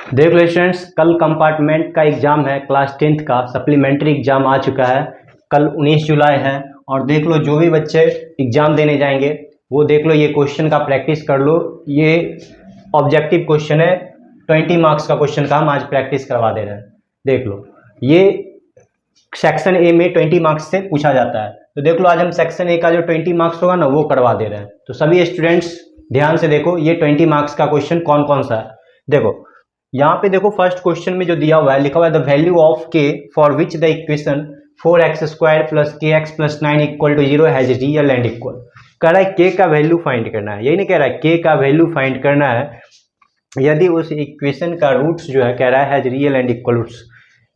देख लो स्टूडेंट्स, कल कंपार्टमेंट का एग्जाम है, क्लास 10th का सप्लीमेंट्री एग्जाम आ चुका है। कल 19 जुलाई है। और देख लो जो भी बच्चे एग्जाम देने जाएंगे वो देख लो, ये क्वेश्चन का प्रैक्टिस कर लो। ये ऑब्जेक्टिव क्वेश्चन है, 20 मार्क्स का क्वेश्चन का हम आज प्रैक्टिस करवा दे रहे हैं। देख लो, ये सेक्शन ए में 20 मार्क्स से पूछा जाता है। तो देख लो आज हम सेक्शन ए का जो 20 मार्क्स होगा ना वो करवा दे रहे हैं। तो सभी स्टूडेंट्स ध्यान से देखो, ये 20 मार्क्स का क्वेश्चन कौन कौन सा है। देखो यहाँ पे देखो, फर्स्ट क्वेश्चन में जो दिया हुआ है, लिखा हुआ है द वैल्यू ऑफ के for which the equation 4x² plus kx plus 9 equal to 0 has real and equal. कह रहा है के का वैल्यू फाइंड करना है, यही नहीं कह रहा है, के का वैल्यू फाइंड करना है यदि उस इक्वेशन का रूट्स जो है कह रहा है has real and equal roots.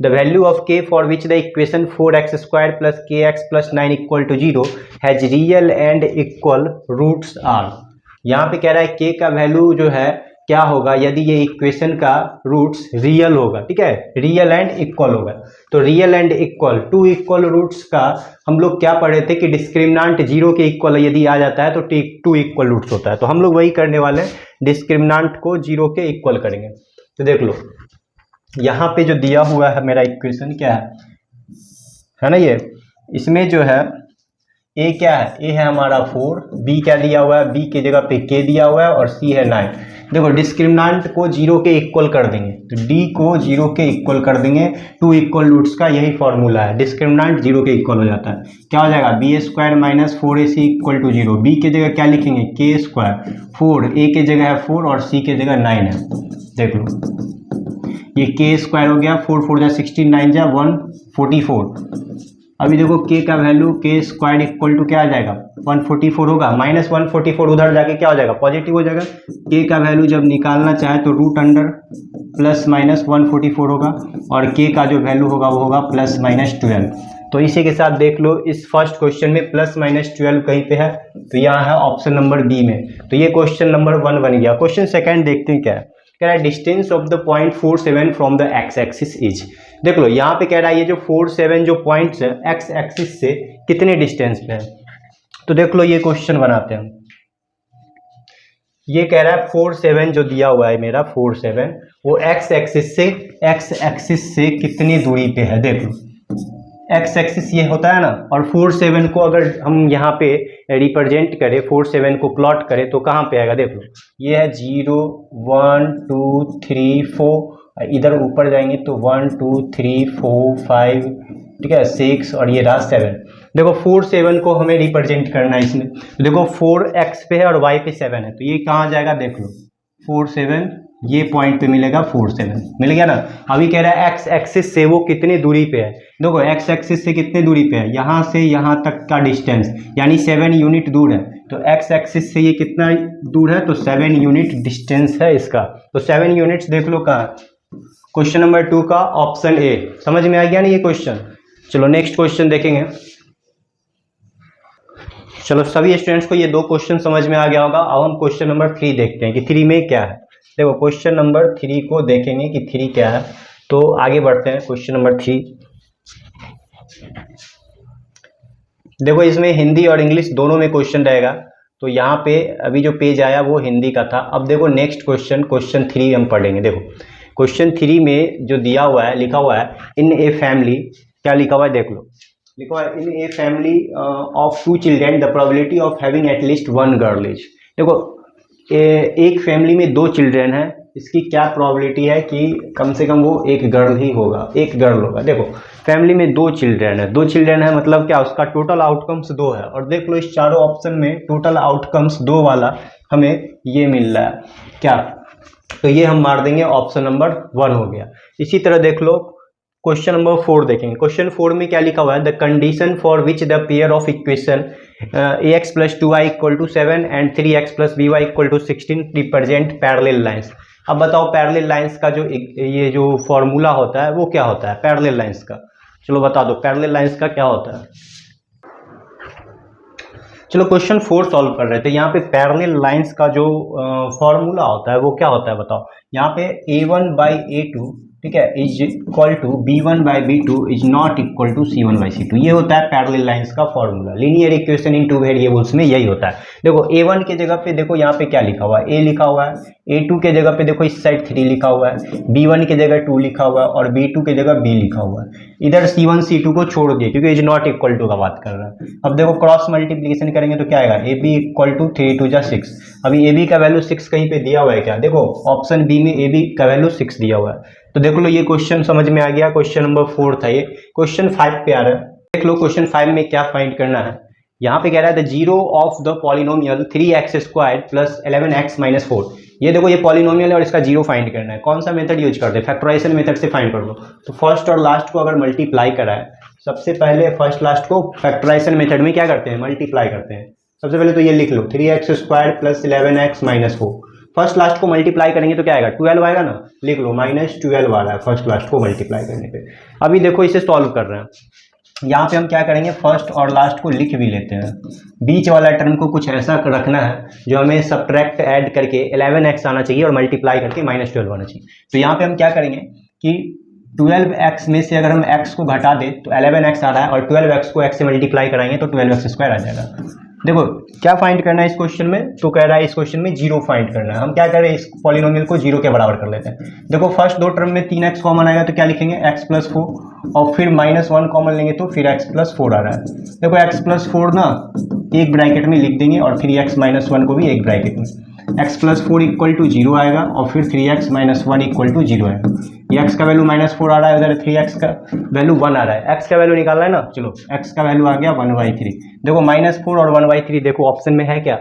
The value of के for which the equation 4x² plus kx plus 9 equal to 0 has real and equal roots are. यहाँ पे कह रहा है के का वैल्यू जो है क्या होगा यदि ये इक्वेशन का रूट्स रियल होगा, ठीक है, रियल एंड इक्वल होगा। तो real and equal, two equal roots का हम लोग क्या पढ़े थे कि डिस्क्रिमिनांट 0 के इक्वल यदि आ जाता है तो टू इक्वल रूट्स होता है। तो हम लोग वही करने वाले हैं, डिस्क्रिमिनांट को 0 के इक्वल करेंगे। तो देख लो यहाँ पे जो दिया हुआ है मेरा इक्वेशन क्या है ना, ये इसमें जो है ए क्या है, ए है हमारा 4, बी क्या दिया हुआ है, बी की जगह पे के दिया हुआ है और सी है 9। देखो डिस्क्रिमिनांट को 0 के इक्वल कर देंगे, तो डी को 0 के इक्वल कर देंगे। टू इक्वल रूट्स का यही फॉर्मूला है, डिस्क्रिमिनांट 0 के इक्वल हो जाता है। क्या हो जाएगा, b² minus 4ac equal to 0। B की जगह क्या लिखेंगे, k², 4, ए की जगह है 4 और सी की जगह 9 है। देख लो ये k² हो गया, 4 4 जा 16, 9 जा 144। अभी देखो k का वैल्यू k² इक्वल टू क्या आ जाएगा, 144 होगा। माइनस 144 उधर जाके क्या हो जाएगा, पॉजिटिव हो जाएगा। k का वैल्यू जब निकालना चाहे तो रूट अंडर प्लस माइनस 144 होगा और k का जो वैल्यू होगा वो होगा प्लस माइनस 12। तो इसी के साथ देख लो इस फर्स्ट क्वेश्चन में प्लस माइनस 12 कहीं पे है, तो यहाँ है ऑप्शन नंबर बी में। तो ये क्वेश्चन नंबर 1 बन गया। क्वेश्चन सेकेंड देखते हैं क्या है। कह रहा है distance of the point 47 from the x axis is. देख लो यहाँ पे कह रहा है ये जो 47 जो पॉइंट्स है एक्स एक्सिस से कितने डिस्टेंस पे है। तो देख लो ये क्वेश्चन बनाते हैं। ये कह रहा है 47 जो दिया हुआ है मेरा 47 वो एक्स एक्सिस से कितनी दूरी पे है। देख लो एक्स एक्सिस ये होता है ना, और 47 को अगर हम यहाँ पे रिप्रेजेंट करें, 47 को प्लॉट करें तो कहाँ पे आएगा। देख लो ये है 0 1 2 3 4, इधर ऊपर जाएंगे तो 1 2 3 4 5, ठीक है 6 और ये रहा 7। देखो 47 को हमें रिप्रेजेंट करना है इसमें। तो देखो 4x पे है और y पे 7 है, तो ये कहाँ जाएगा, देख लो 47 ये पॉइंट पे मिलेगा 47, मिल गया ना। अभी कह रहा है एक्स एक्सिस से वो कितनी दूरी पे है। देखो एक्स एक्सिस से कितनी दूरी पे है, यहाँ से यहाँ तक का डिस्टेंस यानी 7 यूनिट दूर है। तो एक्स एक्सिस से ये कितना दूर है, तो 7 यूनिट डिस्टेंस है इसका। तो 7 यूनिट्स देख लो कहाँ। क्वेश्चन नंबर 2 का ऑप्शन ए। समझ में आ गया ना ये क्वेश्चन। चलो नेक्स्ट क्वेश्चन देखेंगे। चलो सभी स्टूडेंट्स को ये 2 क्वेश्चन समझ में आ गया होगा। अब हम क्वेश्चन नंबर 3 देखते हैं कि 3 में क्या है। देखो क्वेश्चन नंबर 3 को देखेंगे कि 3 क्या है। तो आगे बढ़ते हैं क्वेश्चन नंबर 3। देखो इसमें हिंदी और इंग्लिश दोनों में क्वेश्चन रहेगा। तो यहाँ पे अभी जो पेज आया वो हिंदी का था। अब देखो नेक्स्ट क्वेश्चन 3 हम पढ़ेंगे। देखो क्वेश्चन 3 में जो दिया हुआ है, लिखा हुआ है इन ए फैमिली, क्या लिखा हुआ है देख लो, लिखा हुआ है in a family of 2 children the probability of having at least 1 girl is. देखो एक फैमिली में 2 चिल्ड्रेन है, इसकी क्या प्रोबेबिलिटी है कि कम से कम वो एक गर्ल ही होगा, एक गर्ल होगा। देखो फैमिली में 2 चिल्ड्रेन है, 2 चिल्ड्रेन है मतलब क्या, उसका टोटल आउटकम्स 2 है। और देख लो इस चारों ऑप्शन में टोटल आउटकम्स 2 वाला हमें ये मिल रहा है क्या, तो ये हम मार देंगे ऑप्शन नंबर 1 हो गया। इसी तरह देख लो क्वेश्चन नंबर 4 देखेंगे। क्वेश्चन 4 में क्या लिखा हुआ है, the condition for which the pair of equation ax plus 2y equal to 7 and 3x plus by equal to 16 represent parallel lines. अब बताओ पैरेलल लाइंस का जो ये जो फॉर्मूला होता है वो क्या होता है पैरेलल लाइंस का। चलो बता दो पैरेलल लाइंस का क्या होता है। चलो क्वेश्चन 4 सॉल्व कर रहे थे। यहाँ पे पैरेलल लाइंस का जो फॉर्मूला होता है वो क्या होता है बताओ। यहाँ पे a1 बाई a2 ठीक है, is equal to b1/b2 is not equal to c1/c2। ये होता है पैरेलल लाइंस का formula. Linear equation in two variables में यही होता है। देखो a1 के जगह पे देखो यहाँ पे क्या लिखा हुआ है, a लिखा हुआ है, a2 के जगह पे देखो इस साइड 3 लिखा हुआ है, b1 के जगह 2 लिखा हुआ है और b2 के जगह b लिखा हुआ है। इधर c1 c2 को छोड़ दिए क्योंकि इज नॉट इक्वल टू का बात कर रहा है। अब देखो क्रॉस मल्टीप्लीकेशन करेंगे तो क्या आएगा, ab इक्वल टू 3 2 जा 6। अभी ab का वैल्यू 6 कहीं पे दिया हुआ है क्या, देखो ऑप्शन बी में ab का वैल्यू 6 दिया हुआ है। तो देख लो ये क्वेश्चन समझ में आ गया। क्वेश्चन नंबर 4 था ये। क्वेश्चन 5 पे आ रहा है। देख लो क्वेश्चन 5 में क्या फाइंड करना है। यहाँ पे कह रहा है the zero of the polynomial 3x² plus 11x minus 4। ये देखो ये पॉलिनोमियल है और इसका जीरो फाइंड करना है। कौन सा मेथड यूज करते हैं, फैक्टराइजेशन मेथड से फाइंड कर लो। तो फर्स्ट और लास्ट को अगर मल्टीप्लाई करा है, सबसे पहले फर्स्ट लास्ट को फैक्टराइजेशन मेथड में क्या करते हैं, मल्टीप्लाई करते हैं। सबसे पहले तो ये लिख लो 3x² plus 11x minus 4। First last को मल्टीप्लाई करेंगे तो क्या आएगा, 12 आएगा ना, लिख लो -12 आ रहा है फर्स्ट लास्ट को मल्टीप्लाई करने पे। अभी देखो इसे सॉल्व कर रहे हैं। यहाँ पे हम क्या करेंगे, फर्स्ट और लास्ट को लिख भी लेते हैं। बीच वाला टर्म को कुछ ऐसा रखना है जो हमें सब्ट्रैक्ट ऐड करके 11x आना चाहिए और मल्टीप्लाई करके -12 आना चाहिए। तो यहाँ पे हम क्या करेंगे कि 12x में से अगर हम x को घटा दें तो 11x आ रहा है और 12x को x से मल्टीप्लाई कराएंगे तो 12x² आ जाएगा। देखो क्या फाइंड करना है इस क्वेश्चन में, तो कह रहा है इस क्वेश्चन में जीरो फाइंड करना है। हम क्या करें, इस पॉलिनोमियल को जीरो के बराबर कर लेते हैं। देखो फर्स्ट दो टर्म में 3x कॉमन आएगा तो क्या लिखेंगे, x प्लस 4 और फिर -1 कॉमन लेंगे तो फिर x प्लस 4 आ रहा है। देखो x प्लस 4 ना एक ब्रैकेट में लिख देंगे और फिर x माइनस 1 को भी एक ब्रैकेट में। x प्लस 4 इक्वल टू 0 आएगा और फिर 3x माइनस 1 इक्वल टू 0 आएगा। ये x का वैल्यू -4 आ रहा है, उधर 3x का वैल्यू 1 आ रहा है। x का वैल्यू निकालना है ना, चलो x का वैल्यू आ गया 1/3। देखो -4 और 1/3 देखो ऑप्शन में है क्या,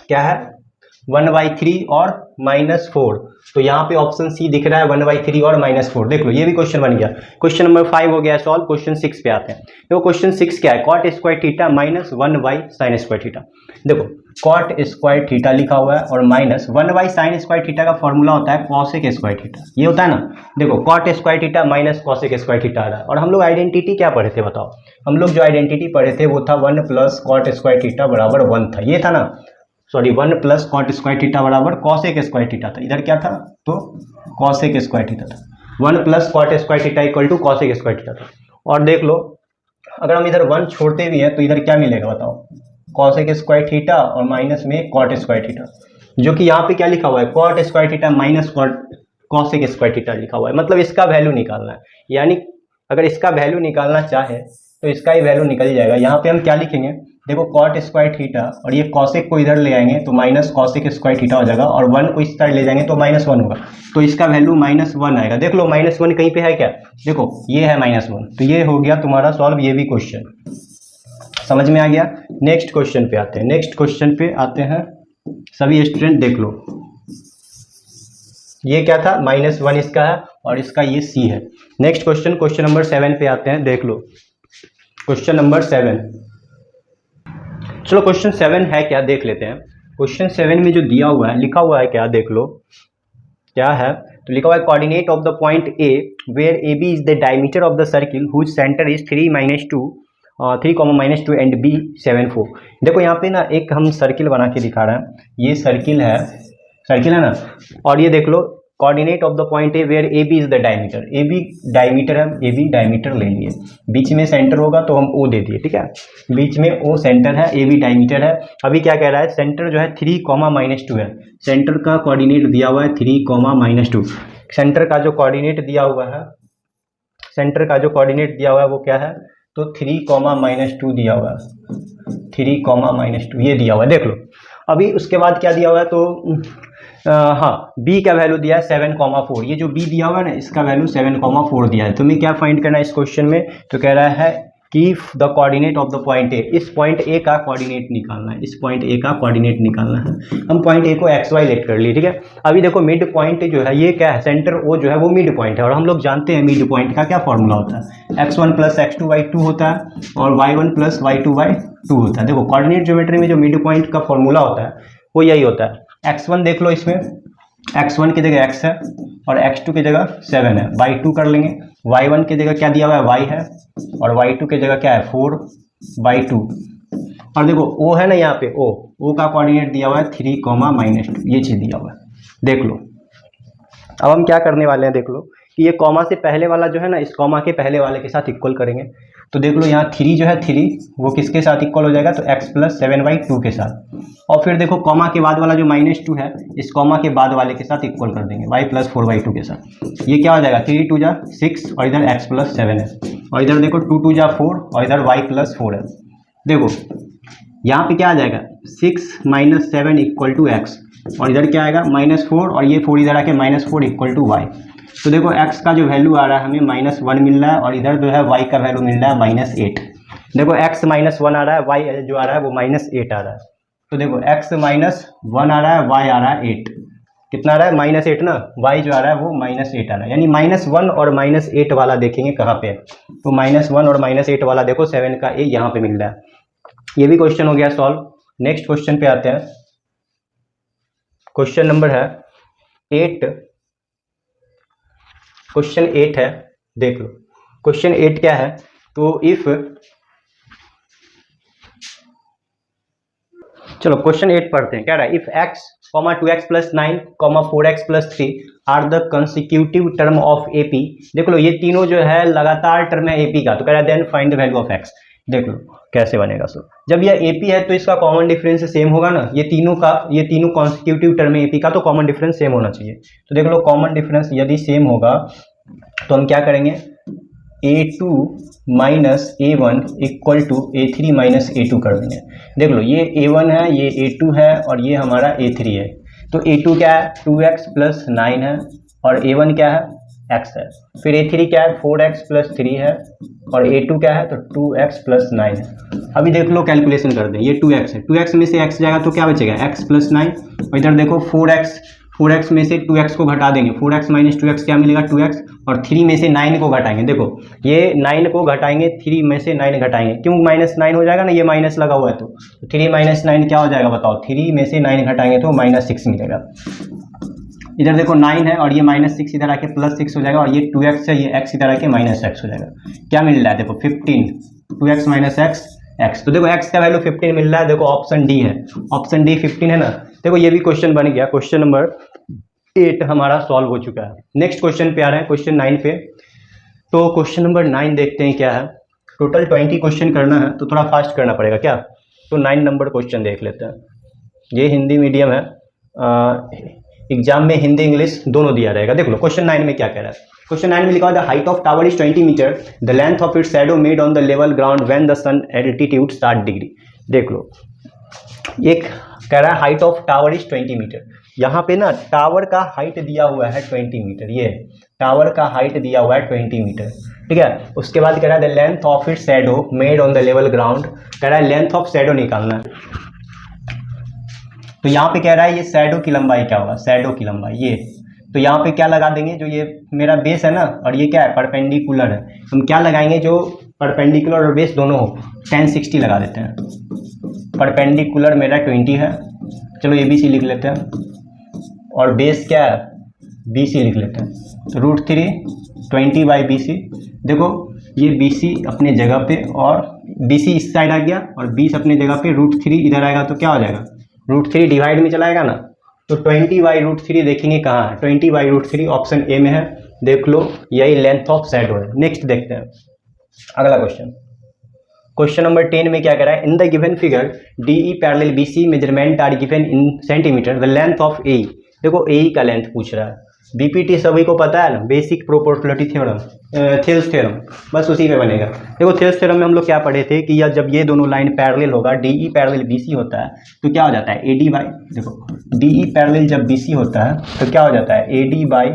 क्या है 1/3 और -4। तो यहाँ पे ऑप्शन सी दिख रहा है 1/3 और -4। देख लो ये भी क्वेश्चन बन गया। क्वेश्चन नंबर 5 हो गया सॉल्व। क्वेश्चन 6 पे आते हैं। देखो क्वेश्चन 6 क्या है, cot square theta -1/sin square theta. देखो cot स्क्वायर थीटा लिखा हुआ है और -1/sin स्क्वायर थीटा का फॉर्मूला होता है cosec स्क्वायर थीटा। ये होता है ना, देखो cot square theta minus cosec square theta आ रहा है। और हम लोग आइडेंटिटी क्या पढ़े थे बताओ, हम लोग जो आइडेंटिटी पढ़े थे वो था 1 प्लस cot स्क्वायर थीटा बराबर 1 था। ये था ना, sorry 1 plus cot square theta बराबर cosec स्क्वायर थीटा था। इधर क्या था, तो cosec स्क्वायर थीटा था। 1 plus cot square theta equal to cosec square theta था। और देख लो अगर हम इधर 1 छोड़ते भी हैं तो इधर क्या मिलेगा बताओ, cosec स्क्वायर थीटा और माइनस में cot स्क्वायर थीटा, जो कि यहाँ पे क्या लिखा हुआ है, cot square theta minus cosec square theta लिखा हुआ है। मतलब इसका वैल्यू निकालना है, यानी अगर इसका वैल्यू निकालना चाहे तो इसका ही वैल्यू निकल जाएगा। यहाँ पे हम क्या लिखेंगे, देखो cot स्क्वायर थीटा और ये cosec को इधर ले आएंगे तो माइनस cosec स्क्वायर थीटा हो जाएगा और 1 को इस साइड ले जाएंगे तो -1 होगा। तो इसका वैल्यू -1 आएगा। देख लो -1 कहीं पे है क्या, देखो ये है -1। तो ये हो गया तुम्हारा सॉल्व, ये भी क्वेश्चन समझ में आ गया। नेक्स्ट क्वेश्चन पे आते हैं। नेक्स्ट क्वेश्चन पे आते हैं सभी स्टूडेंट, देख लो ये क्या था, -1 इसका है और इसका ये C है। नेक्स्ट क्वेश्चन, क्वेश्चन नंबर 7 पे आते हैं। देख लो क्वेश्चन नंबर 7। चलो क्वेश्चन 7 है क्या देख लेते हैं। क्वेश्चन 7 में जो दिया हुआ है, लिखा हुआ है क्या, देख लो क्या है। तो लिखा हुआ है coordinate of the point A where AB is the diameter of the circle whose centre is 3 -2 and B 7 4। देखो यहाँ पे ना एक हम सर्किल बना के दिखा रहे हैं। ये सर्किल है ना, और ये देख लो coordinate of the point A where AB is the diameter. AB diameter है, AB डायमीटर ले लिए, बीच में सेंटर होगा तो हम O दे दिए, ठीक है। बीच में O सेंटर है, AB डायमीटर है। अभी क्या कह रहा है, सेंटर जो है 3, -2 है। सेंटर का कोऑर्डिनेट दिया हुआ है 3, -2। सेंटर का जो कोऑर्डिनेट दिया हुआ है, सेंटर का जो कोऑर्डिनेट दिया हुआ है वो क्या है, तो 3, -2 दिया हुआ है। 3, -2 ये दिया हुआ है, देख लो। अभी उसके बाद क्या दिया हुआ है, तो हाँ B का वैल्यू दिया है 7, 4। ये जो B दिया हुआ है ना, इसका वैल्यू 7, 4 दिया है। तुम्हें क्या फाइंड करना है इस क्वेश्चन में, तो कह रहा है कि the coordinate of the point ए, इस पॉइंट ए का कोऑर्डिनेट निकालना है। इस पॉइंट ए का कोऑर्डिनेट निकालना है। हम पॉइंट ए को XY लेट कर लिए, ठीक है। अभी देखो मिड पॉइंट जो है ये क्या है, सेंटर O जो है वो मिड पॉइंट है और हम लोग जानते हैं मिड पॉइंट का क्या फॉर्मूला होता है, x1 + x2/2 होता है और y1 + y2/2 होता है। देखो कोऑर्डिनेट ज्योमेट्री में जो मिड पॉइंट का फॉर्मूला होता है वो यही होता है। x1 देख लो, इसमें x1 की जगह x है और x2 की जगह 7 है, y2 कर लेंगे। y1 की जगह क्या दिया हुआ है, y है और y2 की जगह क्या है, 4/2। और देखो O है ना, यहाँ पे O का कोऑर्डिनेट दिया हुआ है 3, -2। ये चीज दिया हुआ है, देख लो। अब हम क्या करने वाले हैं, देख लो कि ये कॉमा से पहले वाला जो है ना, इस कॉमा के पहले वाले के साथ इक्वल करेंगे। तो देख लो यहाँ 3 जो है 3 वो किसके साथ इक्वल हो जाएगा, तो x प्लस 7/2 के साथ। और फिर देखो कॉमा के बाद वाला जो -2 है, इस कॉमा के बाद वाले के साथ इक्वल कर देंगे y प्लस 4/2 के साथ। ये क्या हो जाएगा, 3 2 जा 6 और इधर x प्लस 7 है, और इधर देखो 2 2 जा 4 और इधर y प्लस 4 है। देखो यहाँ पे क्या आ जाएगा, 6 - 7 इक्वल टू x, और इधर क्या आएगा -4 और ये 4 इधर आके -4 इक्वल टू y। तो देखो x का जो वैल्यू आ रहा है हमें -1 मिल रहा है, और इधर जो है y का वैल्यू मिल रहा है -8। देखो x -1 आ रहा है, y जो आ रहा है वो -8 आ रहा है। तो देखो x -1 आ रहा है, y आ रहा है 8। कितना आ रहा है, -8 ना, y जो आ रहा है वो -8 आ रहा है। यानी -1 और -8 वाला देखेंगे कहाँ पे है, तो -1 और -8 वाला देखो 7 का a यहाँ पे मिल रहा है। ये भी क्वेश्चन हो गया सॉल्व। नेक्स्ट क्वेश्चन पे आते हैं। क्वेश्चन नंबर है 8। क्वेश्चन 8 है, देख लो क्वेश्चन 8 क्या है। तो इफ, चलो क्वेश्चन 8 पढ़ते हैं। क्या रहा है, if x, 2x plus 9, 4x plus 3 are the consecutive term of AP। देख लो ये तीनों जो है लगातार टर्म है AP का, तो कह रहा है then find the value of x। देख लो कैसे बनेगा। सो जब यह AP है तो इसका कॉमन डिफरेंस सेम होगा ना, ये तीनों कॉन्सिक्यूटिव टर्म है AP का, तो कॉमन डिफरेंस सेम होना चाहिए। तो देख लो कॉमन डिफरेंस यदि सेम होगा तो हम क्या करेंगे, A2 minus A1 equal to A3 minus A2 कर देंगे। देख लो ये A1 है, ये A2 है और ये हमारा A3 है। तो A2 क्या है, 2x प्लस 9 है, और A1 क्या है, x है। फिर A3 क्या है, 4x प्लस 3 है, और A2 क्या है, तो 2x प्लस 9 है। अभी देख लो कैलकुलेशन कर दें, ये 2x है, 2x में से x जाएगा तो क्या बचेगा, x प्लस 9, और इधर देखो 4x में से 2x को घटा देंगे, 4x माइनस 2x क्या मिलेगा, 2x, और 3 में से 9 को घटाएंगे। देखो ये 9 को घटाएंगे, 3 में से 9 घटाएंगे, क्यों -9 हो जाएगा ना, ये माइनस लगा हुआ है, तो 3 - 9 क्या हो जाएगा बताओ, 3 में से 9 घटाएंगे तो -6 मिलेगा। इधर देखो 9 है और ये -6 इधर आके +6 हो जाएगा, और ये 2x है, ये x इधर आके -x हो जाएगा। क्या मिल रहा है, देखो 15, 2x माइनस x। तो देखो x का वैल्यू 15 मिल रहा है। देखो ऑप्शन डी है, ऑप्शन डी 15 है ना। देखो ये भी क्वेश्चन बन गया। क्वेश्चन नंबर 8 हमारा सॉल्व हो चुका है। नेक्स्ट क्वेश्चन पे आ रहे हैं, क्वेश्चन 9 पे। तो क्वेश्चन नंबर 9 देखते हैं क्या है। टोटल 20 क्वेश्चन करना है, तो थोड़ा फास्ट करना पड़ेगा क्या। तो 9 नंबर क्वेश्चन देख लेते हैं। ये हिंदी मीडियम है, एग्जाम में हिंदी इंग्लिश दोनों दिया रहेगा। देख लो क्वेश्चन 9 में क्या कह रहा है। क्वेश्चन 9 में लिखा हुआ the height of tower is 20 metre, the length of its shadow made on the level ground when the sun altitude 60 degree. देख लो एक कह रहा है height of tower is 20 metre. यहाँ पे ना टावर का हाइट दिया हुआ है 20 मीटर, ये टावर का हाइट दिया हुआ है 20 मीटर, ठीक है। उसके बाद कह रहा है the length of its shadow made on the level ground, कह रहा है लेंथ ऑफ शैडो निकालना है। तो यहाँ पे कह रहा है ये शैडो की लंबाई क्या होगा, शैडो की लंबाई ये। तो यहाँ पे क्या लगा देंगे, जो ये मेरा बेस है ना और ये क्या है परपेंडिकुलर है, हम क्या लगाएंगे जो परपेंडिकुलर और बेस दोनों हो, 1060 लगा देते हैं। परपेंडिकुलर मेरा 20 है, चलो ये BC लिख लेते हैं, और बेस क्या है BC लिख लेते हैं। तो √3 20/BC। देखो ये BC अपने जगह पे, और BC इस साइड आ गया और 20 अपने जगह पे, √3 इधर आएगा तो क्या हो जाएगा, √3 डिवाइड में चलाएगा ना, तो 20/√3 देखेंगे कहाँ है, 20/√3 ऑप्शन ए में है। देख लो यही लेंथ ऑफ शैडो है। नेक्स्ट देखते हैं अगला क्वेश्चन। क्वेश्चन नंबर 10 में क्या कह रहा है, in the given figure DE parallel BC measurement are given in centimetre, the length of AE। देखो AE का लेंथ पूछ रहा है। BPT सभी को पता है ना, basic proportionality theorem, Thales theorem, बस उसी पे बनेगा। देखो थेल्स थ्योरम में हम लोग क्या पढ़े थे कि जब ये दोनों लाइन पैरेलल होगा, DE पैरेलल BC होता है तो क्या हो जाता है AD बाई, देखो DE पैरेलल जब BC होता है तो क्या हो जाता है AD बाई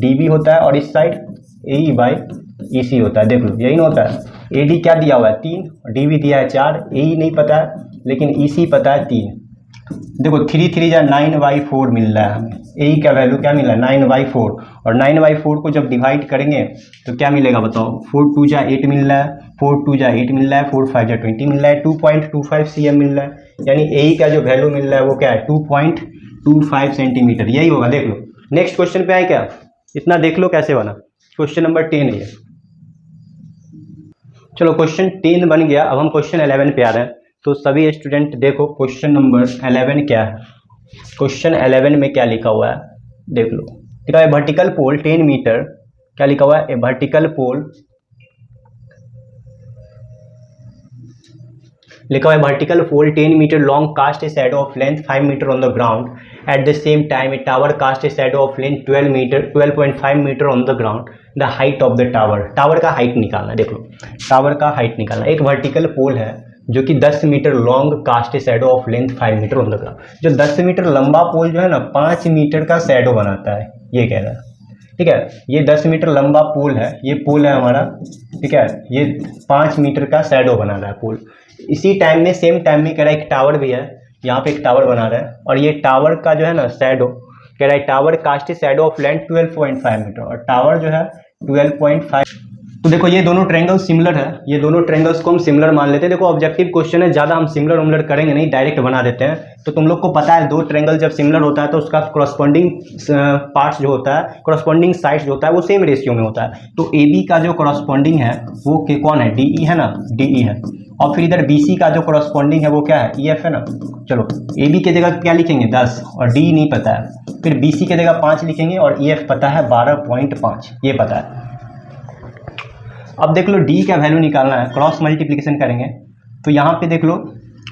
DB होता है, और इस साइड AE बाई EC होता है। देख लो यही ना होता है, AD क्या दिया हुआ है 3, DB दिया है 4, AE नहीं पता है लेकिन EC पता है 3। देखो 3 3 जा 9/4 मिल रहा है हमें, AE का वैल्यू क्या मिला है 9/4, और 9/4 को जब डिवाइड करेंगे तो क्या मिलेगा बताओ, 4 2 जा 8 मिल रहा है, 4 2 जा 8 मिल रहा है, 4 5 जा 20 मिल रहा है, 2.25 cm मिल रहा है। यानी AE का जो वैल्यू मिल रहा है वो क्या है 2.25 सेंटीमीटर, यही होगा। देख लो नेक्स्ट क्वेश्चन पे आए क्या, इतना देख लो कैसे बना। क्वेश्चन नंबर 10 है। चलो क्वेश्चन 10 बन गया। अब हम क्वेश्चन 11 पे आ रहे हैं। तो सभी स्टूडेंट देखो क्वेश्चन नंबर 11 क्या है। क्वेश्चन 11 में क्या लिखा हुआ है देख लो। लिखा है वर्टिकल पोल 10 मीटर, क्या लिखा हुआ है, ए वर्टिकल पोल, लिखा हुआ है vertical pole 10 metre long cast a shadow of length 5 metre on the ground at the same time a tower cast a shadow of length 12.5 metre on the ground, the height of the tower, tower का height निकालना है। देख लो tower का height निकालना, एक vertical पोल है जो कि 10 metre long cast a shadow of length 5 metre on the ground. जो 10 मीटर लंबा पोल जो है ना 5 मीटर का शैडो बनाता है, ये कह रहा है, ठीक है। ये 10 मीटर लंबा पोल है, ये पोल है हमारा, ठीक है, ये 5 मीटर का शैडो बना रहा है पोल। इसी टाइम में सेम टाइम में कह रहा है एक टावर भी है, यहाँ पे एक टावर बना रहा है, और ये टावर का जो है ना शैडो, कह रहा है tower cast shadow of length 12.5 metre, और टावर जो है 12.5। तो देखो ये दोनों ट्रायंगल सिमिलर है, ये दोनों ट्रायंगल्स को हम सिमिलर मान लेते हैं। देखो ऑब्जेक्टिव क्वेश्चन है, ज़्यादा हम सिमिलर उमिलर करेंगे नहीं, डायरेक्ट बना देते हैं। तो तुम लोग को पता है दो ट्रायंगल जब सिमिलर होता है तो उसका करस्पॉन्डिंग पार्ट्स जो होता है, करस्पॉन्डिंग साइड्स जो होता है वो सेम रेशियो में होता है। तो ए बी का जो करस्पॉन्डिंग है वो कौन है, डी ई है ना, डी ई है। और फिर इधर बी सी का जो करस्पॉन्डिंग है वो क्या है, ई एफ है ना। चलो ए बी की जगह क्या लिखेंगे 10, और डी नहीं पता है, फिर बी सी की जगह 5 लिखेंगे, और ई एफ पता है 12.5, ये पता है। अब देख लो डी का वैल्यू निकालना है, क्रॉस मल्टीप्लिकेशन करेंगे। तो यहाँ पे देख लो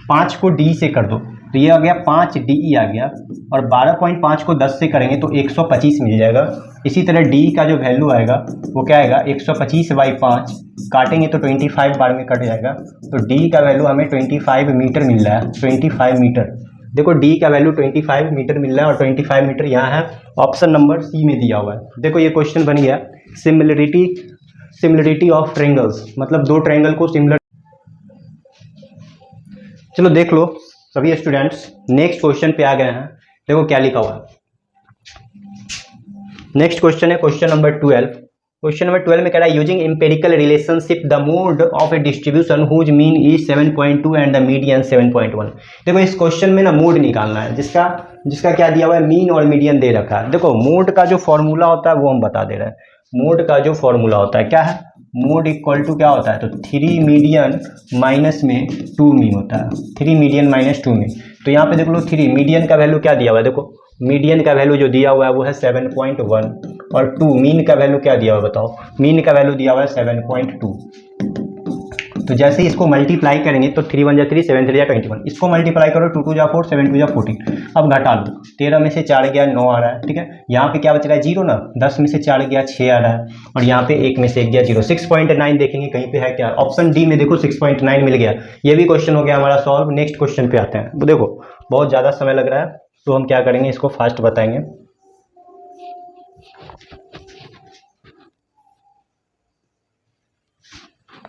5 को डी से कर दो तो ये आ गया 5 डी ई आ गया, और 12.5 को 10 से करेंगे तो 125 मिल जाएगा। इसी तरह डी का जो वैल्यू आएगा वो क्या आएगा, 125/5, काटेंगे तो 25 बार में कट जाएगा। तो डी का वैल्यू हमें 25 मीटर मिल रहा है, 25 मीटर। देखो डी का वैल्यू 25 मीटर मिल रहा है, और 25 मीटर यहाँ है, ऑप्शन नंबर सी में दिया हुआ है। देखो ये क्वेश्चन बन गया, सिमिलरिटी ऑफ ट्रायंगल्स, मतलब दो ट्रायंगल को सिमिलर। चलो देख लो सभी स्टूडेंट्स, नेक्स्ट क्वेश्चन पे आ गए हैं। देखो क्या लिखा हुआ है, नेक्स्ट क्वेश्चन है क्वेश्चन नंबर 12। क्वेश्चन नंबर 12 में कह रहा है using empirical relationship the mode of a distribution whose mean is 7.2 and the median 7.1। देखो इस क्वेश्चन में ना मोड निकालना है, जिसका क्या दिया हुआ है, मीन और मीडियन दे रखा है। देखो मोड का जो फॉर्मूला होता है वो हम बता दे रहे हैं। मोड का जो फॉर्मूला होता है क्या है, मोड इक्वल टू क्या होता है, तो 3 मीडियन माइनस में 2 मीन होता है, 3 मीडियन माइनस 2 मीन। तो यहाँ पे देख लो 3 मीडियन का वैल्यू क्या दिया हुआ है, देखो मीडियन का वैल्यू जो दिया हुआ है वो है 7.1, और 2 मीन का वैल्यू क्या दिया हुआ है बताओ, मीन का वैल्यू दिया हुआ है 7.2। तो जैसे ही इसको मल्टीप्लाई करेंगे तो 3 1 जा 3, 7 3 जा 21, इसको मल्टीप्लाई करो 2 2 जा 4, 7 2 जा 14। अब घटा लो, 13 में से 4 गया 9 आ रहा है, ठीक है। यहाँ पे क्या बच रहा है, 0 ना, 10 में से 4 गया 6 आ रहा है, और यहाँ पे 1 में से 1 गया 0। 6.9 देखेंगे कहीं पे है क्या, ऑप्शन डी में देखो 6.9 मिल गया। ये भी क्वेश्चन हो गया हमारा सॉल्व। नेक्स्ट क्वेश्चन पे आते हैं। वो देखो बहुत ज़्यादा समय लग रहा है तो हम क्या करेंगे, इसको फास्ट बताएंगे।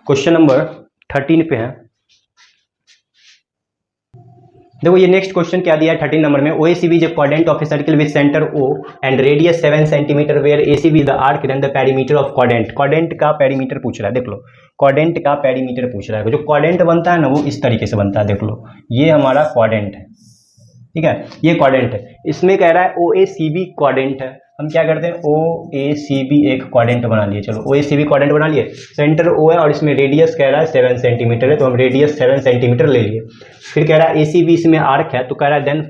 क्वेश्चन नंबर 13 पे है। देखो ये नेक्स्ट क्वेश्चन क्या दिया है 13 नंबर में, OACB is a quadrant of a circle with centre O and radius 7 centimetre where ACB is the arc then the perimeter of quadrant. Quadrant का पेरीमीटर पूछ रहा है, देख लो क्वाड्रेंट का पेरीमीटर पूछ रहा है। जो क्वाड्रेंट बनता है ना वो इस तरीके से बनता है, देख लो ये हमारा क्वाड्रेंट है, ठीक है, ये क्वाड्रेंट है। इसमें कह रहा है OACB क्वाड्रेंट है, हम क्या करते हैं OACB एक क्वाड्रेंट बना लिए। चलो OACB क्वाड्रेंट बना लिए, सेंटर O है और इसमें रेडियस कह रहा है 7 सेंटीमीटर है, तो हम रेडियस 7 सेंटीमीटर ले लिए। फिर कह रहा है ACB इसमें आर्क है, तो कह रहा है then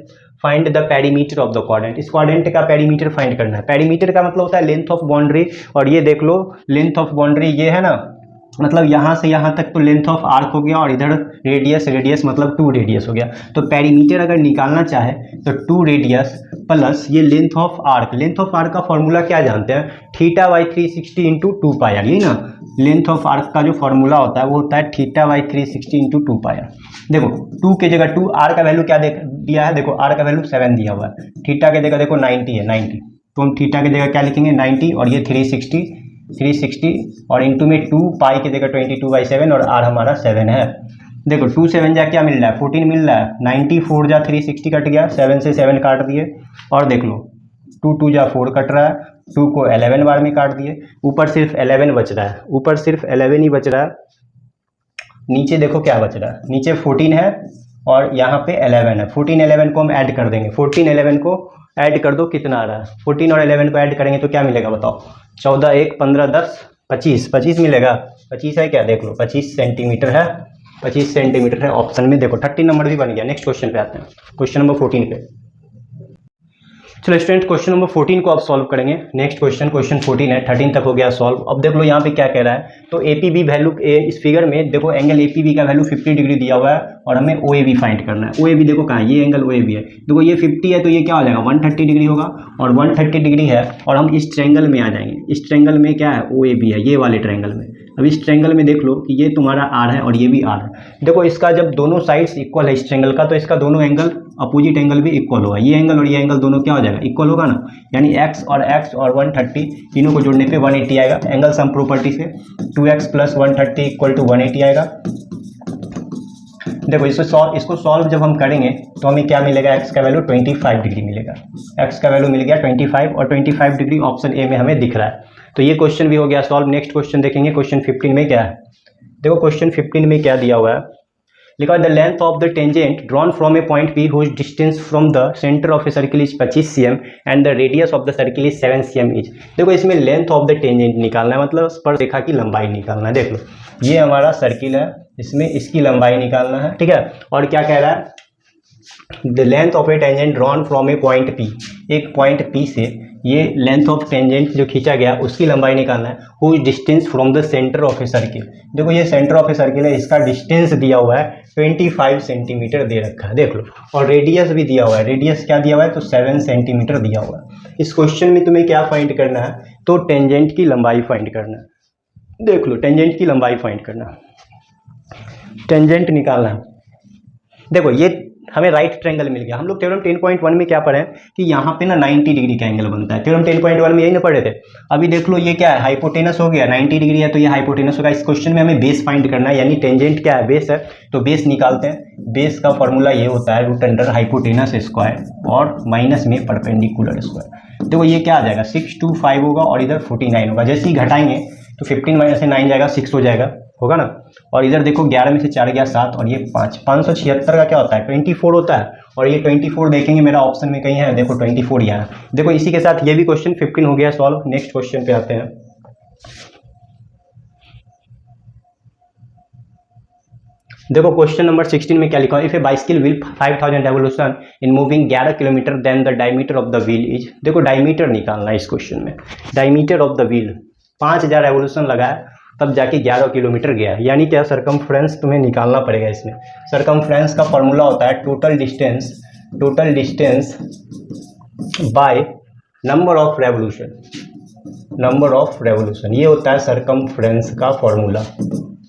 find the perimeter of the quadrant. इस क्वाड्रेंट का पेरीमीटर फाइंड करना है। पेरीमीटर का मतलब होता है लेंथ ऑफ बाउंड्री, और ये देख लो लेंथ ऑफ बाउंड्री ये है ना, मतलब यहाँ से यहाँ तक तो लेंथ ऑफ आर्क हो गया, और इधर रेडियस मतलब 2 रेडियस हो गया। तो पेरीमीटर अगर निकालना चाहे तो 2 रेडियस प्लस ये length of arc. Length of arc का फॉर्मूला क्या जानते हैं, θ/360 × 2πr, यही ना लेंथ ऑफ आर्क का जो फॉर्मूला होता है वो होता है θ/360 × 2πr। देखो 2 की जगह 2, आर का वैल्यू क्या दिया है, देखो आर का वैल्यू 7 दिया हुआ है, थीटा की जगह देखो 90 है, 90, तो हम थीटा की जगह क्या लिखेंगे 90, और ये 360 और इंटू में 2 पाई की जगह 22/7, और आर हमारा 7 है। देखो 2 7 जा क्या मिल रहा है 14 मिल रहा है, 94 जा 360 कट गया, 7 से 7 काट दिए, और देख लो 2 2 जा 4 कट रहा है, 2 को 11 बार में काट दिए, ऊपर सिर्फ 11 बच रहा है, ऊपर सिर्फ 11 ही बच रहा है। नीचे देखो क्या बच रहा है, नीचे 14 है और यहाँ पे 11 है। 14 11 को हम ऐड कर देंगे, 14 11 को ऐड कर दो, कितना आ रहा है, 14 और 11 को ऐड करेंगे तो क्या मिलेगा बताओ, 14 1 15 10 25 मिलेगा, 25 है क्या, देख लो 25 सेंटीमीटर है, 25 सेंटीमीटर है ऑप्शन में। देखो 30 नंबर भी बन गया। नेक्स्ट क्वेश्चन पे आते हैं, क्वेश्चन नंबर 14 पे। चलो स्टूडेंट क्वेश्चन नंबर 14 को आप सॉल्व करेंगे। नेक्स्ट क्वेश्चन 14 है, 13 तक हो गया सॉल्व। अब देख लो यहाँ पे क्या कह रहा है, तो एपीबी वैल्यू इस फिगर में देखो एंगल एपीबी का वैल्यू 50 डिग्री दिया हुआ है और हमें ओएबी फाइंड करना है। ओएबी देखो कहाँ है, ये एंगल ओएबी है। देखो ये 50 है तो ये क्या हो जाएगा 130 डिग्री होगा और 130 डिग्री है और हम इस ट्रायंगल में आ जाएंगे। इस ट्रायंगल में क्या है ओएबी है, ये वाले ट्रायंगल में। अब इस ट्रायंगल में देख लो कि ये तुम्हारा आर है और ये भी आर है। देखो इसका जब दोनों साइड्स इक्वल है इस ट्रायंगल का, तो इसका दोनों एंगल अपोजिट एंगल भी इक्वल होगा। ये एंगल और ये एंगल दोनों क्या हो जाएगा इक्वल होगा ना, यानी x और 130 तीनों को जोड़ने पे 180 आएगा। एंगल सम प्रॉपर्टी से 2x + 130 = 180 आएगा। देखो इसको सॉल्व जब हम करेंगे तो हमें क्या मिलेगा, x का वैल्यू 25 डिग्री मिलेगा। x का वैल्यू मिल गया 25 और 25 डिग्री ऑप्शन ए में हमें दिख रहा है। तो ये क्वेश्चन भी हो गया सॉल्व। नेक्स्ट क्वेश्चन देखेंगे, क्वेश्चन 15 में क्या है। देखो क्वेश्चन 15 में क्या दिया हुआ है, लिखा the length of the tangent drawn from a point P whose distance from the centre of a circle is 25 cm and the radius of the circle is 7 cm is. देखो इसमें लेंथ ऑफ द टेंजेंट निकालना है, मतलब स्पर्शरेखा की लंबाई निकालना है। देख लो ये हमारा सर्किल है, इसमें इसकी लंबाई निकालना है, ठीक है। और क्या कह रहा है, the length of A tangent drawn from a point P, एक पॉइंट पी से ये लेंथ ऑफ टेंजेंट जो खींचा गया उसकी लंबाई निकालना है। Whose distance from the centre of a circle, देखो ये सेंटर ऑफ ए सर्किल है, इसका डिस्टेंस दिया हुआ है 25 सेंटीमीटर दे रखा है, देख लो। और रेडियस भी दिया हुआ है, रेडियस क्या दिया हुआ है तो 7 सेंटीमीटर दिया हुआ है। इस क्वेश्चन में तुम्हें क्या फाइंड करना है, तो टेंजेंट की लंबाई फाइंड करना है। देख लो टेंजेंट की लंबाई फाइंड करना है, टेंजेंट निकालना है। देखो ये हमें राइट ट्रायंगल मिल गया। हम लोग थ्योरम 10.1 में क्या पढ़े कि यहाँ पे ना 90 डिग्री का एंगल बनता है। थ्योरम 10.1 में यही ना पढ़े थे। अभी देख लो ये क्या है हाइपोटेनस हो गया, 90 डिग्री है तो ये हाइपोटेनस होगा। इस क्वेश्चन में हमें बेस फाइंड करना है, यानी टेंजेंट क्या है बेस है, तो बेस निकालते हैं। बेस का फॉर्मूला ये होता है √अंडर हाइपोटेनस स्क्वायर और माइनस में परपेंडिकुलर स्क्वायर। देखो ये क्या आ जाएगा 625 होगा और इधर 49 होगा। जैसे ही घटाएंगे तो 15 - से 9 जाएगा 6 हो जाएगा, होगा ना। और इधर देखो 11 में से 4 गया 7 और ये 5, 576 का क्या होता है 24 होता है। और ये 24 देखेंगे मेरा ऑप्शन में कहीं है, देखो 24 यहाँ। देखो इसी के साथ ये भी क्वेश्चन 15 हो गया सॉल्व। नेक्स्ट क्वेश्चन पे आते हैं। देखो क्वेश्चन नंबर 16 में क्या लिखा है, if a bicycle wheel 5000 revolution in moving 11 kilometre then the diameter of the wheel is. देखो डायमीटर निकालना है इस क्वेश्चन में। Diameter of the wheel 5000 revolution लगा है तब जाके 11 किलोमीटर गया है, यानी क्या सरकमफ्रेंस तुम्हें निकालना पड़ेगा इसमें। सरकमफ्रेंस का फॉर्मूला होता है total distance by number of revolution, ये होता है सरकमफ्रेंस का फॉर्मूला,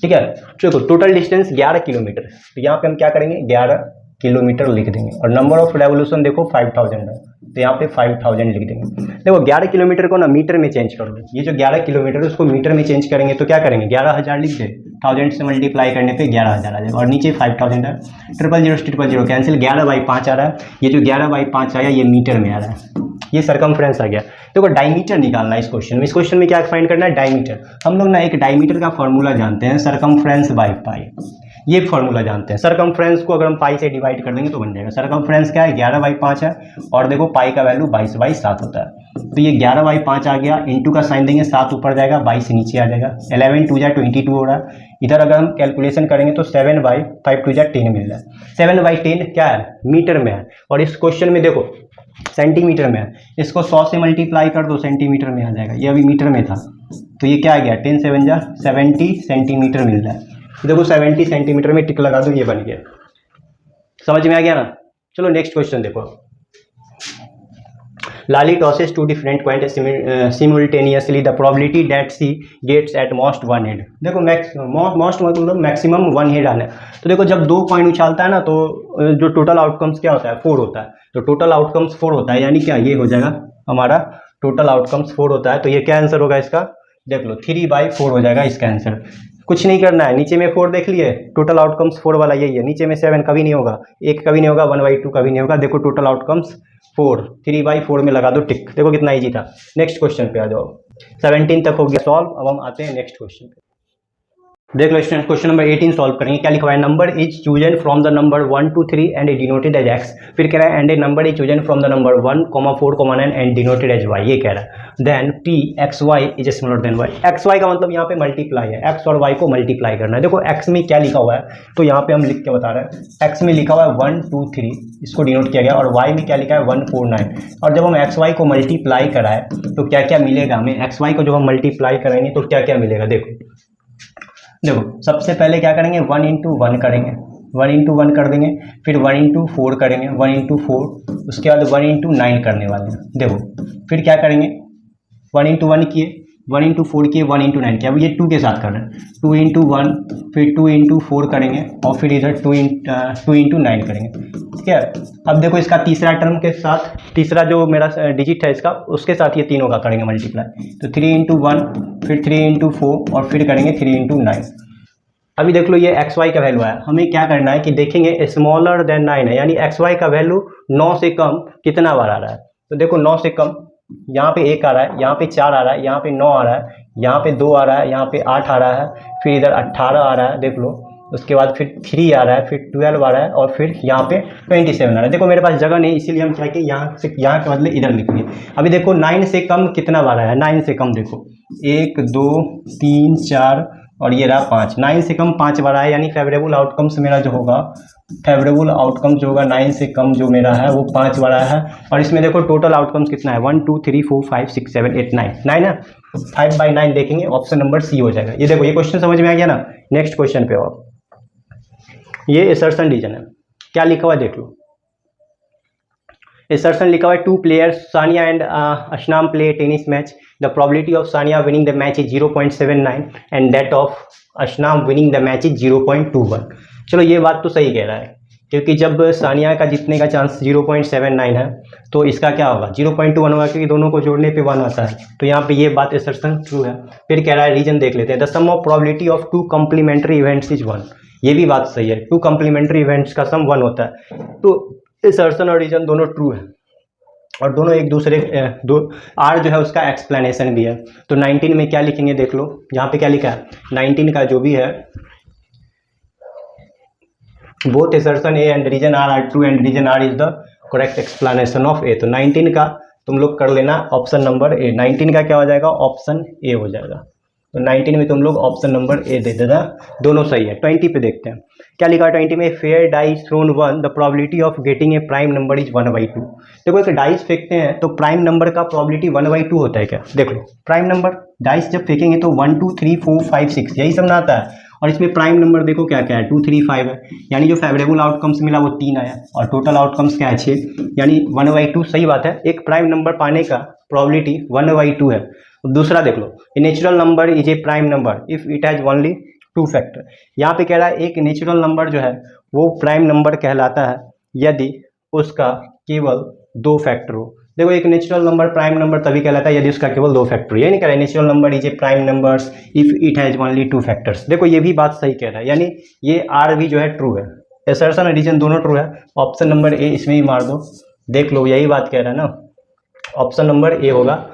ठीक है। देखो टोटल डिस्टेंस 11 किलोमीटर, तो यहाँ पे हम क्या करेंगे 11 किलोमीटर लिख देंगे और नंबर ऑफ रेवोल्यूशन देखो 5000 है तो यहाँ पे 5000 लिख देंगे। देखो 11 किलोमीटर को ना मीटर में चेंज कर लो, ये जो 11 किलोमीटर है उसको मीटर में चेंज करेंगे तो क्या करेंगे 11000 लिख दे, 1000 से मल्टीप्लाई करने पे 11000 आ जाएगा और नीचे 5000 है। 000 कैंसिल, 11/5 आ रहा है, ये जो 11/5 आया ये मीटर में आ रहा है, ये सरकमफ्रेंस आ गया। देखो डायमीटर निकालना है इस क्वेश्चन में। इस क्वेश्चन में क्या फाइंड करना है डायमीटर। हम लोग ना एक डायमीटर का फॉर्मूला जानते हैं सरकमफ्रेंस बाय पाई, ये फॉर्मूला जानते हैं। सरकमफ्रेंस को अगर हम पाई से डिवाइड कर देंगे तो बन जाएगा। सरकमफ्रेंस क्या है 11/5 है और देखो पाई का वैल्यू 22/7 होता है, तो ये 11/5 आ गया, इंटू का साइन देंगे 7 ऊपर जाएगा 22 नीचे आ जाएगा, 11 2 जा 22 हो रहा है। इधर अगर हम कैलकुलेशन करेंगे तो 7/5 2 जा 10 मिल रहा है। 7/10 क्या है मीटर में है और इस क्वेश्चन में देखो सेंटीमीटर में है, इसको 100 से मल्टीप्लाई कर दो सेंटीमीटर में आ जाएगा, ये अभी मीटर में था तो ये क्या आ गया 10 7 जा 70 सेंटीमीटर मिल रहा है। देखो 70 सेंटीमीटर में टिक लगा दो, ये बन गया। समझ में आ गया ना। चलो नेक्स्ट क्वेश्चन देखो। Lali tosses 2 different point simultaneously the probability that she gets at most 1 head. देखो मोस्ट मतलब मैक्सिमम 1 हेड आना है। तो देखो जब 2 पॉइंट उछालता है ना तो जो टोटल आउटकम्स क्या होता है 4 होता है, तो टोटल आउटकम्स 4 होता है, यानी क्या ये हो जाएगा हमारा टोटल आउटकम्स 4 होता है। तो ये क्या आंसर होगा इसका, देख लो 3/4 हो जाएगा इसका आंसर। कुछ नहीं करना है, नीचे में 4 देख लिए, टोटल आउटकम्स 4 वाला यही है। नीचे में 7 कभी नहीं होगा, 1 कभी नहीं होगा, 1/2 कभी नहीं होगा। देखो टोटल आउटकम्स 4, 3/4 में लगा दो टिक। देखो कितना इजी था। नेक्स्ट क्वेश्चन पे आ जाओ। 17 तक हो गया सॉल्व। अब हम आते हैं नेक्स्ट क्वेश्चन पे। देख लो स्टूडेंट, क्वेश्चन नंबर 18 सॉल्व करेंगे। क्या लिखा हुआ है, number is chosen from the number 1 to 3 and denoted as X. फिर कह रहा है and a number is chosen from the number 1, 4, 9 and denoted as Y. ये कह रहा है then P X Y is smaller than Y. X Y का मतलब यहाँ पे मल्टीप्लाई है, एक्स और वाई को मल्टीप्लाई करना है। देखो एक्स में क्या लिखा हुआ है, तो यहाँ पे हम लिख के बता रहे हैं। एक्स में लिखा हुआ है 1 2 3, इसको डिनोट किया गया, और वाई में क्या लिखा है 1 4 9। और जब हम एक्स वाई को मल्टीप्लाई कराए तो क्या क्या मिलेगा हमें, एक्स वाई को जब हम मल्टीप्लाई कराएंगे तो क्या क्या मिलेगा। देखो सबसे पहले क्या करेंगे, 1 into 1 करेंगे, 1 into 1 कर देंगे, फिर 1 into 4 करेंगे, 1 into 4, उसके बाद 1 into 9 करने वाले हैं। देखो फिर क्या करेंगे, 1 into 1 किए, 1 into 4 किए, 1 into 9 किया। अब ये 2 के साथ कर रहे हैं, 2 into 1, फिर 2 into 4 करेंगे, और फिर इधर 2 into 9 करेंगे। ठीक है, अब देखो इसका तीसरा टर्म के साथ, तीसरा जो मेरा डिजिट है इसका, उसके साथ ये तीनों का करेंगे मल्टीप्लाई। तो 3 into 1, फिर 3 into 4, और फिर करेंगे 3 into 9। अभी देख लो ये एक्स वाई का वैल्यू है, हमें क्या करना है कि देखेंगे स्मॉलर देन 9 है, यानी एक्स वाई का वैल्यू 9 से कम कितना बार आ रहा है। तो देखो 9 से कम यहाँ पे 1 आ रहा है, यहाँ पे 4 आ रहा है, यहाँ पे 9 आ रहा है, यहाँ पे 2 आ रहा है, यहाँ पे 8 आ रहा है, फिर इधर 18 आ रहा है, देख लो। उसके बाद फिर 3 आ रहा है, फिर 12 आ रहा है, और फिर यहाँ पे 27 आ रहा है। देखो मेरे पास जगह नहीं, इसीलिए हम क्या कि यहाँ से यहाँ के बदले इधर लिखेंगे। अभी देखो 9 से कम कितना बार आया है, 9 से कम देखो 1 2 3 4 और ये रहा 5। 9 से कम 5 बार आया, यानी फेवरेबल आउटकम्स मेरा जो होगा, फेवरेबल आउटकम जो होगा 9 से कम जो मेरा है वो 5 बार आया है। और इसमें देखो टोटल आउटकम्स कितना है, 1 2 3 4 5 6 7 8 9, 9 है, 5/9 देखेंगे, ऑप्शन नंबर सी हो जाएगा। ये देखो ये क्वेश्चन समझ में आ गया ना। नेक्स्ट क्वेश्चन पे आओ, ये असर्शन रीजन है, क्या लिखा हुआ है देख लो। असर्शन लिखा हुआ है 2 players Sania and Ashnam play tennis match, the probability of Sania winning the match is 0.79 and that of Ashnam winning the match is 0.21। चलो ये बात तो सही कह रहा है, क्योंकि जब सानिया का जीतने का चांस 0.79 है तो इसका क्या होगा 0.21 होगा, क्योंकि दोनों को जोड़ने पे 1 आता है। तो यहाँ पे ये बात असर्शन ट्रू है। फिर कह रहा है रीजन देख लेते हैं, the sum of probability of 2 complementary events is 1। ये भी बात सही है, 2 कॉम्प्लीमेंट्री इवेंट्स का सम 1 होता है। तो असर्शन और रीजन दोनों ट्रू है, और दोनों एक दूसरे दो आर जो है उसका एक्सप्लेनेशन भी है। तो 19 में क्या लिखेंगे देख लो, यहाँ पे क्या लिखा है 19 का जो भी है, both assertion A and reason are true and reason are is the correct explanation of A. तो 19 का तुम लोग कर लेना ऑप्शन नंबर ए, 19 का क्या हो जाएगा ऑप्शन ए हो जाएगा। तो 19 में तुम लोग ऑप्शन नंबर ए दे देना, दोनों सही है। 20 पे देखते हैं क्या लिखा है 20 में, fair dice thrown 1 the probability of getting a prime number is 1/2। देखो एक डाइस फेंकते हैं तो प्राइम नंबर का प्रोबेबिलिटी 1/2 होता है क्या, देख लो प्राइम नंबर डाइस जब फेंकेंगे तो 1 2 3 4 5 6 यही सब ना आता है, और इसमें प्राइम नंबर देखो क्या क्या है 2 3 5 है, यानी जो फेवरेबल आउटकम्स मिला वो 3 आया, और टोटल आउटकम्स क्या है 6, यानी 1/2 सही बात है। एक प्राइम नंबर पाने का प्रोबेबिलिटी 1/2 है। दूसरा देख लो, a natural number is a prime number if it has only 2 factor. यहाँ पे कह रहा है एक नेचुरल नंबर जो है वो प्राइम नंबर कहलाता है यदि उसका केवल 2 फैक्टर हो। देखो एक नेचुरल नंबर प्राइम नंबर तभी कहलाता है यदि उसका केवल 2 फैक्टर हो, ये नहीं कह रहा है natural number is a prime numbers if it has only 2 factors. देखो ये भी बात सही कह रहा है, यानी ये आर भी जो है ट्रू है, असर्शन और रीजन दोनों ट्रू है। ऑप्शन नंबर ए इसमें ही मार दो, देख लो यही बात कह रहा है ना, ऑप्शन नंबर ए होगा,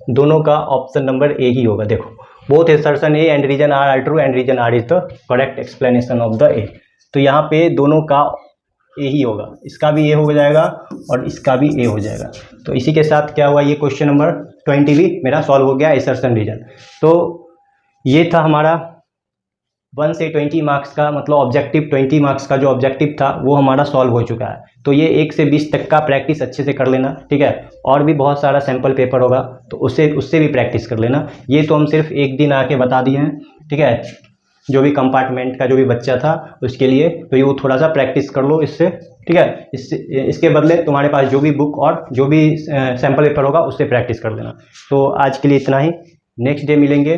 दोनों का ऑप्शन नंबर ए ही होगा। देखो both assertion A and reason are true and reason are is the correct explanation of the A. तो यहाँ पे दोनों का ए ही होगा, इसका भी ए हो जाएगा और इसका भी ए हो जाएगा। तो इसी के साथ क्या हुआ, ये क्वेश्चन नंबर 20 भी मेरा सॉल्व हो गया, असर्शन रीजन। तो ये था हमारा 1 से 20 मार्क्स का, मतलब ऑब्जेक्टिव 20 मार्क्स का जो ऑब्जेक्टिव था वो हमारा सॉल्व हो चुका है। तो ये 1 से 20 तक का प्रैक्टिस अच्छे से कर लेना, ठीक है। और भी बहुत सारा सैम्पल पेपर होगा तो उससे भी प्रैक्टिस कर लेना। ये तो हम सिर्फ एक दिन आके बता दिए हैं, ठीक है, जो भी कंपार्टमेंट का जो भी बच्चा था उसके लिए, तो ये वो थोड़ा सा प्रैक्टिस कर लो इससे, ठीक है। इसके बदले तुम्हारे पास जो भी बुक और जो भी सैम्पल पेपर होगा उससे प्रैक्टिस कर लेना। तो आज के लिए इतना ही, नेक्स्ट डे मिलेंगे